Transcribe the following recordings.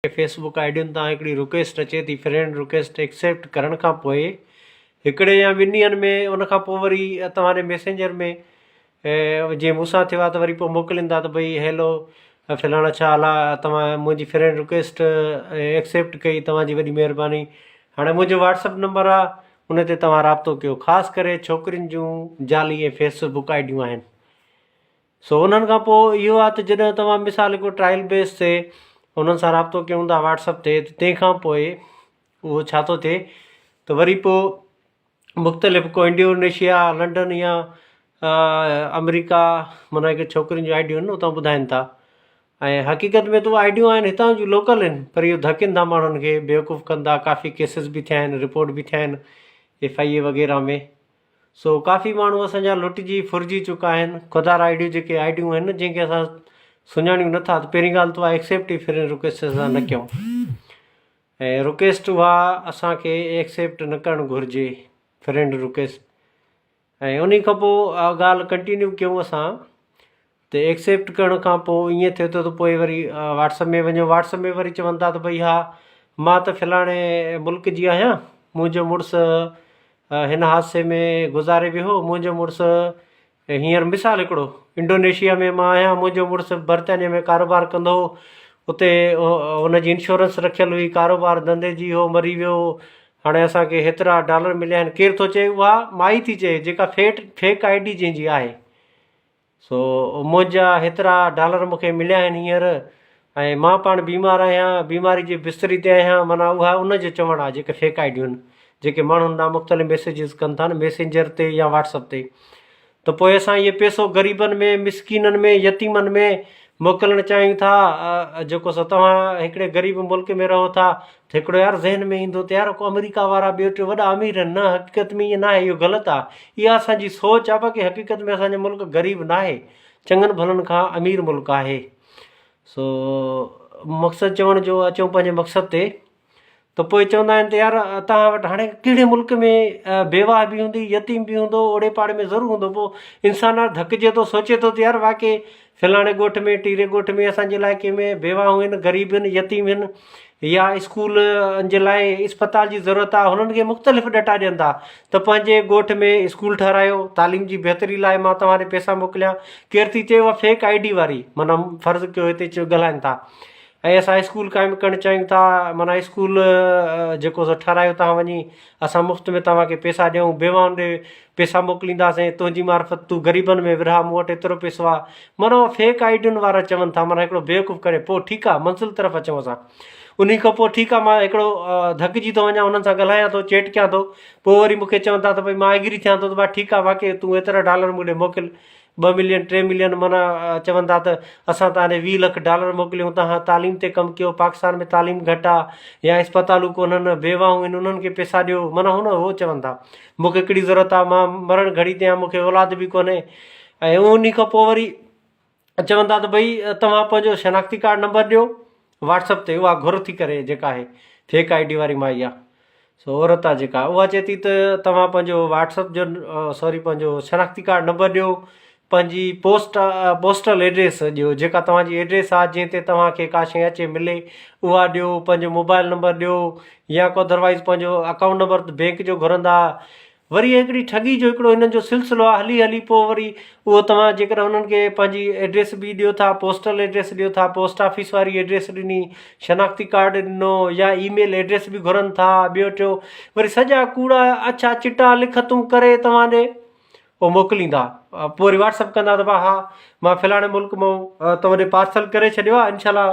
Facebook आईडियुनि तां हिकिड़ी request अचे थी, फ्रेंड रिक्वेस्ट एक्सेप्ट करण खां पोइ हिकिड़े या ॿिनि ॾींहंनि में उन खां पोइ वरी तव्हांजे मैसेंजर में जीअं मूंसां थियो आहे त वरी पोइ मोकिलींदा त भई हैलो फलाणा छा हाल आहे, तव्हां मुंहिंजी फ्रेंड रिक्वेस्ट एक्सेप्ट कई, तव्हांजी वॾी महिरबानी। हाणे मुंहिंजो व्हाट्सअप नंबर आहे, उन ते तव्हां राब्तो कयो। ख़ासि करे छोकिरियुनि जूं ज़ाली ऐं फेसबुक आईडियूं आहिनि। सो उन्हनि खां पोइ इहो आहे त जॾहिं तव्हां मिसाल हिकु ट्रायल बेस ते उन्हनि सां राब्तो कयूं था व्हाट्सअप ते, त तंहिंखां पोइ उहो छा थो थिए त वरी पोइ मुख़्तलिफ़ को इंडोनेशिया, लंडन या अमेरिका माना हिकु छोकिरियुनि जूं आईडियूं आहिनि उतां ॿुधाइनि था। ऐं हक़ीक़त में त उहे आईडियूं आहिनि हितां जूं लोकल आहिनि, पर इहो धकिनि था माण्हुनि खे, बेवकूफ़ कनि था। काफ़ी केसिस बि थिया आहिनि, रिपोर्ट बि थिया आहिनि FIA वग़ैरह में। सो काफ़ी माण्हू असांजा लुटिजी फुरिजी चुका आहिनि। ख़ुदार आईडियूं जेके आईडियूं आहिनि जंहिंखे असां सुञाणियूं नथा, त पहिरीं ॻाल्हि त उहा एक्सेप्ट ई फ्रेंड रिक्वेस्ट सां न कयूं, ऐं रिक्वेस्ट उहा असांखे एक्सेप्ट न करणु घुरिजे फ्रेंड रिक्वेस्ट। ऐं उन खां पोइ ॻाल्हि कंटिन्यू कयूं असां त एक्सेप्ट करण खां पोइ ईअं थिए थो त पोइ वरी व्हाट्सअप में वञो, व्हाट्सअप में वरी चवनि था त भई हा मां त फलाणे मुल्क जी आहियां, मुंहिंजो मुड़ुसु हिन हादसे में गुज़ारे वियो हो, मुंहिंजो मुड़ुसु हींअर मिसाल हिकिड़ो इंडोनेशिया में मां आहियां, मुंहिंजो मुड़ुसु बर्तानिया में कारोबार कंदो हो, उते हुनजी इंश्योरेंस रखियलु हुई, कारोबार धंधे जी हो, मरी वियो। हाणे असांखे हेतिरा डॉलर मिलिया आहिनि। केरु थो चए? उहा माई थी चए जेका फेक आईडी जंहिंजी आहे। सो मुंहिंजा हेतिरा डॉलर मूंखे मिलिया आहिनि हींअर, ऐं मां पाण बीमार आहियां, बीमारी जे बिस्तरी ते आहियां, माना उहा उनजो चवणु आहे जेके फेक आईडियूं आहिनि, जेके माण्हुनि ॾांहुं मुख़्तलिफ़ मैसेजिस कनि था न मैसेंजर ते या व्हाट्सअप ते। त पोइ असां इहे पैसो ग़रीबनि में, मिसकीननि में, यतीमनि में मोकिलणु चाहियूं था। जेको सो तव्हां हिकिड़े ग़रीब मुल्क में रहो था, त हिकिड़ो यार ज़हन में ईंदो त यार को अमेरिका वारा ॿियो टियों वॾा अमीर आहिनि। न, हक़ीक़त में ईअं न आहे, इहो ग़लति आहे। इहा असांजी सोच आहे बाक़ी हक़ीक़त में असांजो मुल्क ग़रीब न आहे, चङनि भलनि खां अमीर मुल्क आहे। सो मक़सदु चवण जो अचूं पंहिंजे मक़सद ते, त पोइ चवंदा आहिनि त यार तव्हां वटि हाणे कहिड़े मुल्क में बेवाह बि हूंदी, यतीम बि हूंदो, ओड़े पाड़े में ज़रूरु हूंदो। पोइ इंसानु धकिजे थो, सोचे थो त यार वाक़ई फलाणे ॻोठ में, टीरे ॻोठ में, असांजे इलाइक़े में बेवाहूं आहिनि, ग़रीब आहिनि, यतीम आहिनि, या स्कूल जे लाइ इस्पताल जी ज़रूरत आहे, हुननि खे मुख़्तलिफ़ ॾटा ॾियनि था त पंहिंजे ॻोठ में स्कूल ठारायो, तालीम जी बहितरी लाइ मां तव्हांखे पैसा मोकिलियां। केरु थी चए उहा फेक आईडी वारी, माना फ़र्ज़ु कयो हिते ॻाल्हाइनि था। ऐं असां स्कूल क़ाइमु करणु चाहियूं था, माना स्कूल जेको सो ठारायो, तव्हां वञी असां मुफ़्त में तव्हांखे पैसा ॾियूं, बेवाउनि ॾे पैसा मोकिलींदासीं, तुंहिंजी मार्फत तूं ग़रीबनि में विरहा, मूं वटि एतिरो पैसो आहे। माना उहा फेक आईडियुनि वारा चवनि था, माना हिकिड़ो बेवकूफ़ करे। पोइ ठीकु आहे, मंज़िल तरफ़ अचूं असां। उन खां पोइ ठीकु आहे, मां हिकिड़ो धकिजी थो वञा, हुननि सां ॻाल्हायां थो, चैट कयां थो, पोइ वरी मूंखे चवनि था त भई मां एग्री थियां थो त भाई ठीकु आहे, वाक़ई तूं एतिरा डॉलर मूंखे मोकिल, 2 मिलियन 3 मिलियन, माना चवनि था त असां तव्हांखे 20 लख डॉलर मोकिलियूं, तव्हां तालीम ते कमु कयो, पाकिस्तान में तालीम घटि आहे या इस्पतालूं कोन्हनि, बेवाऊं आहिनि, उन्हनि खे पैसा ॾियो। माना हो चवनि था मूंखे हिकिड़ी ज़रूरत आहे, मां मरण घड़ी ते आहियां, मूंखे औलाद बि कोन्हे। ऐं उन खां पोइ वरी चवनि था त भई तव्हां पंहिंजो शनाख़्ती कार्ड नंबर ॾियो व्हाट्सअप ते। उहा घुर थी करे जेका आहे फेक आईडी वारी माई आहे, सो औरत आहे जेका, उहा चए थी त तव्हां पंहिंजो व्हाट्सअप जो पंहिंजो शनाख़्ती कार्ड नंबर ॾियो, पंहिंजी पोस्टल एड्रेस ॾियो, जेका तव्हांजी एड्रेस आहे जंहिं ते तव्हांखे का शइ अचे मिले, उहा ॾियो, पंहिंजो मोबाइल नंबर ॾियो, या को अदरवाइज़ पंहिंजो अकाउंट नंबर बैंक जो घुरंदा। वरी हिकिड़ी ठगी जो हिकिड़ो हिननि जो सिलसिलो आहे, हली हली पोइ वरी उहो तव्हां जेकर हुननि खे पंहिंजी एड्रेस बि ॾियो था, पोस्टल एड्रेस ॾियो था, पोस्ट ऑफिस वारी एड्रेस ॾिनी, शनाख़्ती कार्ड ॾिनो, या ईमेल एड्रेस बि घुरनि था, ॿियो टियों, वरी सॼा कूड़ा अछा चिटा लिखतूं करे तव्हां ॾे उहो मोकिलींदा। पोइ वरी व्हाट्सअप कंदा त भाउ हा मां फलाणे मुल्क मां तव्हां ॾे पार्सल करे छॾियो आहे, इनशाला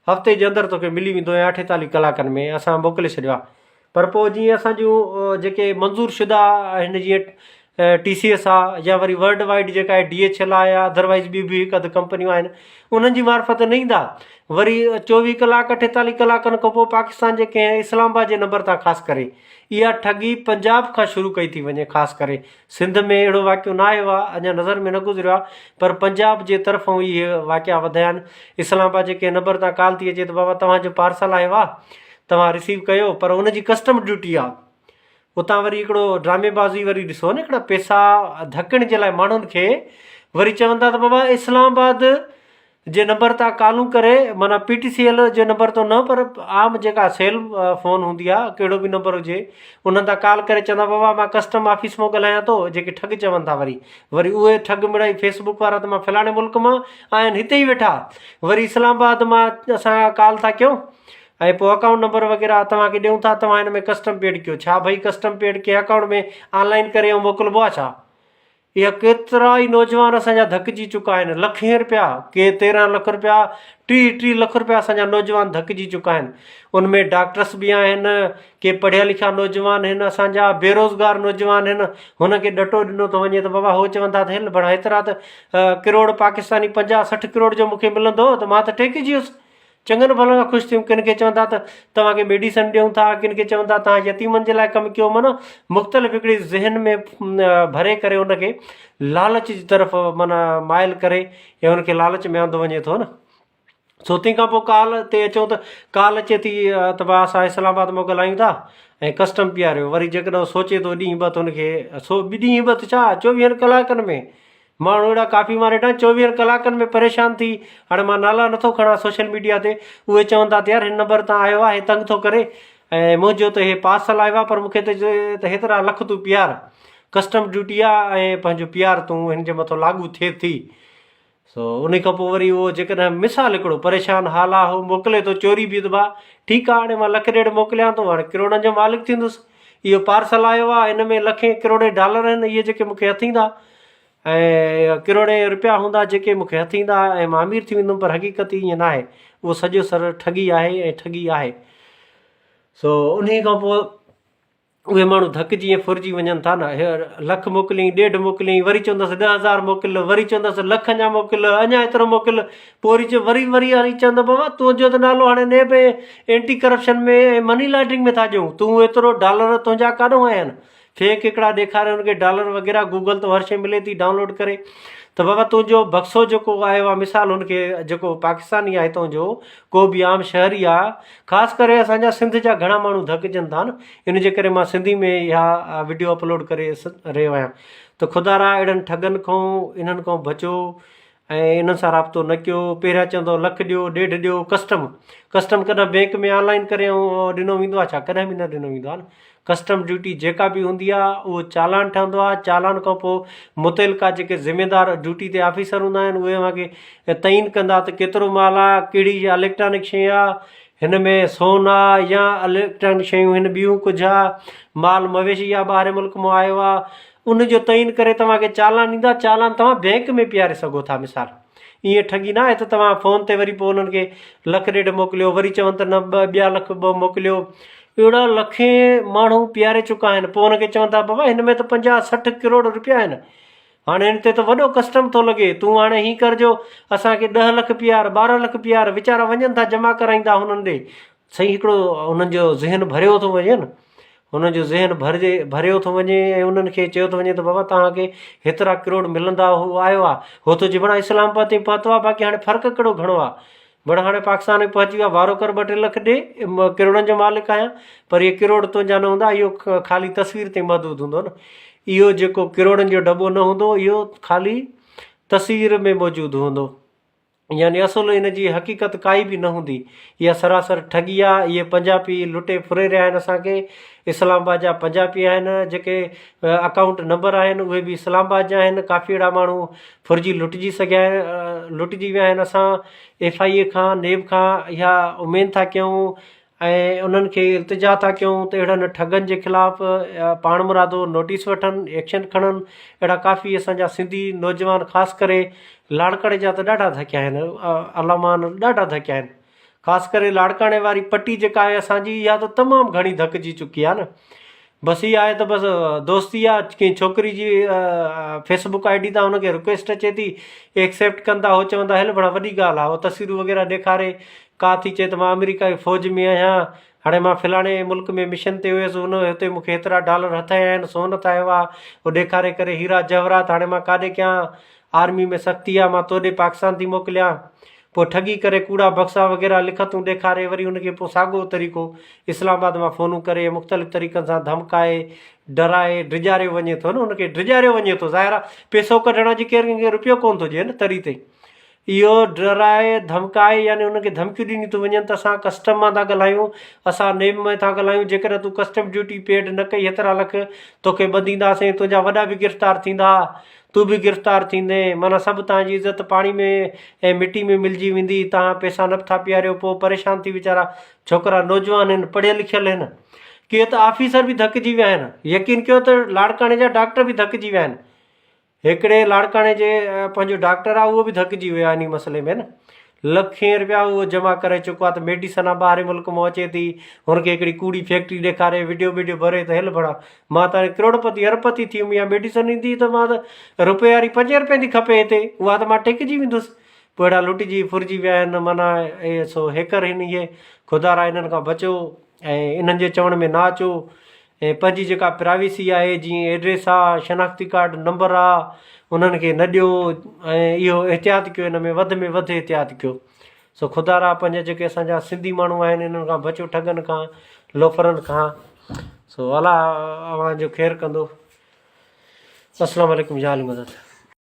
हफ़्ते जे अंदरि तोखे मिली वेंदो या 48 कलाकनि में असां मोकिले छॾियो आहे। पर पोइ जीअं असां जूं जेके मंज़ूर शुदा आहिनि, जीअं TCS आहे, या वरी वर्ल्ड वाइड जेका आहे DHL आहे, या अदरवाइज़ ॿी बि हिकु अधु कंपनियूं आहिनि, उन्हनि जी मार्फत न ईंदा। वरी 24 कलाक 48 कलाकनि खां पोइ पाकिस्तान जे कंहिं इस्लामाबाद जे नंबर तां ख़ासि करे इहा ठगी पंजाब खां शुरू कई थी वञे। ख़ासि करे सिंध में अहिड़ो वाक़ियो न आयो आहे, अञा नज़र में न गुज़रियो आहे, पर पंजाब जे तरफ़ां इहे वाक़िया वधिया आहिनि। इस्लामाबाद जे कंहिं नंबर तां कॉल थी अचे त बाबा तव्हांजो पार्सल आयो आहे, तव्हां रिसीव कयो, पर हुनजी कस्टम ड्यूटी आहे। उतां वरी हिकिड़ो ड्रामेबाज़ी वरी ॾिसो न, हिकिड़ा पैसा धकण जे लाइ माण्हुनि खे वरी चवनि था त बाबा इस्लामाबाद जे नंबर तां कॉलूं करे माना PTCL जे नंबर तो न पर आम जेका सेल फ़ोन हूंदी आहे कहिड़ो बि नंबर हुजे उन्हनि तां कॉल करे चवंदा बाबा मां कस्टम ऑफिस मां ॻाल्हायां थो, जेके ठग चवनि था वरी उहे ठग मिड़ाई फेसबुक वारा त मां फलाणे मुल्क मां आहिनि हिते ई वेठा, वरी इस्लामाबाद मां असां कॉल था कयूं ऐं पोइ अकाउंट नंबर वग़ैरह तव्हांखे ॾियूं था, तव्हां हिन में कस्टम पेड कयो। छा भई कस्टम पेड कंहिं अकाउंट में ऑनलाइन करे ऐं मोकिलिबो आहे छा? इहा केतिरा ई नौजवान असांजा धकिजी चुका आहिनि, लखे रुपया, के 13 लख रुपया, 30 लख रुपया असांजा नौजवान धकिजी चुका आहिनि। उनमें डॉक्टर्स बि आहिनि, के पढ़िया लिखिया नौजवान आहिनि, असांजा बेरोज़गार नौजवान आहिनि। हुनखे ॾटो ॾिनो थो वञे त बाबा हो चवनि था त हिन बड़ा हेतिरा त किरोड़ पाकिस्तानी 50-60 किरोड़ जो मूंखे मिलंदो त मां त टेकिजी वियुसि। चङनि भले ख़ुशि थियूं। किन खे चवनि था त तव्हांखे मेडिसन ॾियूं था, किन खे चवनि था तव्हां यतीमनि जे लाइ कमु कयो। माना मुख़्तलिफ़ हिकिड़ी ज़हन में भरे करे उनखे लालच जी तरफ़ माना माइल करे या उनखे लालच में आंदो वञे थो न। सो तंहिं खां पोइ कॉल ते अचूं त कॉल अचे थी त भाउ असां इस्लामाबाद मां ॻाल्हायूं था ऐं कस्टम पीआरियो। वरी जेकॾहिं सोचे थो ॾींहुं ॿ त हुनखे ॾींहुं ॿ त छा 24 कलाकनि में माण्हू अहिड़ा काफ़ी मां ॾिठा 24 कलाकनि में परेशान थी। हाणे मां नाला नथो खणा सोशल मीडिया ते, उहे चवनि था त यार हिन नंबर तां आयो आहे, हे तंग थो करे ऐं मुंहिंजो त हे पार्सल आयो आहे पर मूंखे त हेतिरा लख तूं पीआर, कस्टम ड्यूटी आहे ऐं पंहिंजो पीआर तूं हिन जे मथां लागू थिए थी। सो उन खां पोइ वरी उहो जेकॾहिं मिसाल हिकिड़ो परेशान हाल आहे, उहो मोकिले थो चोरी बि त भाउ ठीकु आहे, हाणे मां $1.5 मोकिलियां थो, हाणे किरोड़नि जो मालिक थींदुसि। इहो पार्सल आयो आहे, हिन में लखे किरोड़े डॉलर आहिनि, इहे जेके मूंखे हथींदा ऐं किरोड़े रुपया हूंदा जेके मूंखे हथींदा ऐं मां अमीर थी वेंदुमि, पर हक़ीक़त ईअं न आहे। उहो सॼो सर ठगी आहे ऐं ठगी आहे। सो उन खां पोइ उहे माण्हू धकिजी ऐं फुरिजी वञनि था न। लख मोकिलियईं, 1.5 मोकिलियईं, वरी चवंदसि 10,000 मोकिल, वरी चवंदसि लख अञा मोकिल, अञा एतिरो मोकिल। पोइ वरी चवंदो बाबा तुंहिंजो त नालो हाणे ने बि एंटी करप्शन में ऐं मनी लॉन्ड्रिंग में था ॾियूं, तूं एतिरो डॉलर तुंहिंजा काॾों आया आहिनि? फेक हिकिड़ा ॾेखारे हुनखे डॉलर वग़ैरह, गूगल ते हर शइ मिले थी डाउनलोड करे। त बाबा तुंहिंजो बक्सो जेको आयो आहे, मिसाल हुनखे जेको पाकिस्तानी आहे हितां जो को बि आम शहरी आहे, ख़ासि करे असांजा सिंध जा घणा माण्हू धकिजनि था न, इन जे करे मां सिंधी में इहा वीडियो अपलोड करे रहियो आहियां। त ख़ुदा अहिड़नि ठगनि खां इन्हनि खां बचो ऐं इन्हनि सां राब्तो न कयो। पहिरियां चवंदो लख ॾियो, 1.5 ॾियो, कस्टम कॾहिं बैंक में ऑनलाइन करे ऐं ॾिनो वेंदो आहे छा? कॾहिं बि न ॾिनो वेंदो आहे न। कस्टम ड्यूटी जेका बि हूंदी आहे उहो चालान ठहंदो आहे। चालान खां पोइ मुतलका जेके ज़िमेदार ड्यूटी ते ऑफिसर हूंदा आहिनि उहे असांखे तइन कंदा त केतिरो माल आहे, कहिड़ी इलेक्ट्रॉनिक शइ आहे, हिन में सोन आहे या इलेक्ट्रॉनिक शयूं हिन ॿियूं कुझु आहे, माल मवेशी आहे ॿाहिरि मुल्क मां आयो आहे, उनजो तइन करे तव्हांखे चालान ॾींदा। चालान तव्हां बैंक में पीआरे सघो था। मिसाल ईअं ठगी न आहे त तव्हां फ़ोन ते वरी पोइ उन्हनि खे 1.5 लख मोकिलियो, वरी चवनि त न ॿिया लख 2 मोकिलियो। अहिड़ा लखे माण्हू पीआरे चुका आहिनि। पोइ हुनखे चवनि था बाबा हिन में त 50-60 किरोड़ रुपया आहिनि, हाणे हिन ते त वॾो कस्टम थो लॻे, तूं हाणे हीअं करजो असांखे 10 लख पीआर, 12 लख पीआर। वीचारा वञनि था जमा कराईंदा हुननि ॾे। सही हिकिड़ो हुननि जो ज़हन भरियो थो वञे न, हुननि जो ज़हन भरियो थो वञे ऐं उन्हनि खे चयो थो वञे त बाबा तव्हांखे हेतिरा किरोड़ मिलंदा। हू आयो आहे, हो त जिबड़ा इस्लामाबाद ताईं पहुतो आहे, बाक़ी हाणे फ़र्क़ु कहिड़ो घणो आहे। बड़ा हाणे पाकिस्तान में पहुची वियो आहे, वारो कर 2-3 लख ॾे, किरोड़नि जो मालिक आहियां, पर इहे किरोड़ तुंहिंजा न हूंदा, इहो ख़ाली तस्वीर ते महदूद हूंदो न। इहो जेको किरोड़नि जो दॿो न हूंदो, इहो ख़ाली तस्वीर में मौजूदु हूंदो, यानी असुलु इन जी हक़ीक़त काई बि न हूंदी। इहा सरासर ठगी आहे। इहे पंजाबी लुटे फुरे रहिया आहिनि असांखे। इस्लामाबाद जा पंजाबी आहिनि, जेके अकाउंट नंबर आहिनि उहे बि इस्लामाबाद जा आहिनि। काफ़ी अहिड़ा माण्हू फुरिजी लुटिजी लुटिजी विया आहिनि। असां FIA खां, नेब खां इहा उमेदु था कयूं ऐं उन्हनि खे इल्तिजा था कयूं त अहिड़नि ठगनि जे ख़िलाफ़ पाण मुरादो नोटिस वठनि, एक्शन खणनि। अहिड़ा काफ़ी असांजा सिंधी नौजवान ख़ासि करे लाड़काणे जा त ॾाढा धकिया आहिनि, अलामान ॾाढा धकिया आहिनि। ख़ासि करे लाड़काणे वारी पटी जेका आहे असांजी, इहा त तमामु घणी धकिजी चुकी आहे न। बसि इहा आहे त बसि दोस्ती आहे, कंहिं छोकिरी जी फेसबुक ID तां हुनखे रिक्वेस्ट अचे थी, एक्सेप्ट कंदा, हो चवंदा हल बड़ा वॾी ॻाल्हि आहे, हो तस्वीरूं वग़ैरह ॾेखारे, का थी चए त मां अमेरिका जी फ़ौज में आहियां, हाणे मां फलाणे मुल्क में मिशन ते हुयुसि, हुते मूंखे हेतिरा डॉलर हथ आया आहिनि, सोन त आयो आहे, उहो ॾेखारे करे हीरा जवाहरात, हाणे मां काॾे कयां, आर्मी में सख़्ती आहे, मां तोॾे पाकिस्तान थी मोकिलियां। पोइ ठगी करे कूड़ा बक्सा वग़ैरह लिखतूं ॾेखारे वरी हुनखे पोइ साॻियो तरीक़ो इस्लामाबाद मां फ़ोनूं करे मुख़्तलिफ़ तरीक़नि सां धमकाए, डराए, ड्रिजारियो वञे थो न, हुनखे ड्रिजारियो वञे थो। ज़ाहिर आहे पैसो कढण जी केरु कंहिंखे रुपयो कोन थो ॾिए न तरी ते। इहो डराए धमकाए यानी उनखे धमकियूं ॾिनी थियूं वञनि त असां कस्टम मां था ॻाल्हायूं, असां नेम में था ॻाल्हायूं, जेकॾहिं तूं कस्टम ड्यूटी पेड न कई हेतिरा लख तोखे ॿधींदासीं, तुंहिंजा वॾा बि गिरफ़्तार थींदा, तूं बि गिरफ़्तार थींदे, माना सभु तव्हांजी इज़त पाणी में ऐं मिटी में मिलिजी वेंदी, तव्हां पैसा नथा पियारियो, पोइ परेशान थी वीचारा छोकिरा नौजवान आहिनि, पढ़ियल लिखियल आहिनि, के त ऑफिसर बि धकिजी विया आहिनि, यकीन कयो त लाड़काणे जा डॉक्टर बि धकिजी विया आहिनि। हिकिड़े लाड़काणे जे पंहिंजो डॉक्टर आहे उहो बि धकिजी वियो आहे इन मसइले में न, लखें रुपया उहो जमा करे चुको आहे त मेडिसन आहे ॿाहिरि मुल्क मां अचे थी, हुनखे हिकिड़ी कूड़ी फैक्ट्री ॾेखारे वीडियो भरे त हल भड़ा मां त हाणे करोड़पति अरबपति थी वियुमि, या मेडिसन ईंदी त मां त रुपए वारी 5 रुपए जी खपे हिते, उहा त मां टेकिजी वेंदुसि। पोइ अहिड़ा लुटिजी फुरिजी विया आहिनि, माना इहे सो हैकर आहिनि इहे, खुदारा इन्हनि खां बचो ऐं इन्हनि जे चवण में ना अचो, ऐं पंहिंजी जेका प्राइवेसी आहे जीअं एड्रेस आहे, शनाख़्ती कार्ड नंबर आहे, उन्हनि खे न ॾियो, ऐं इहो एहतियात कयो, हिन में वधि एहतियात कयो। सो खुदारा पंहिंजा जेके असांजा सिंधी माण्हू आहिनि इन्हनि खां बचो, ठगनि खां, लोफरनि खां। सो अलाह अव्हां जो ख़ैरु कंदो। अस्सलामु अलैकुम, या अली मदद।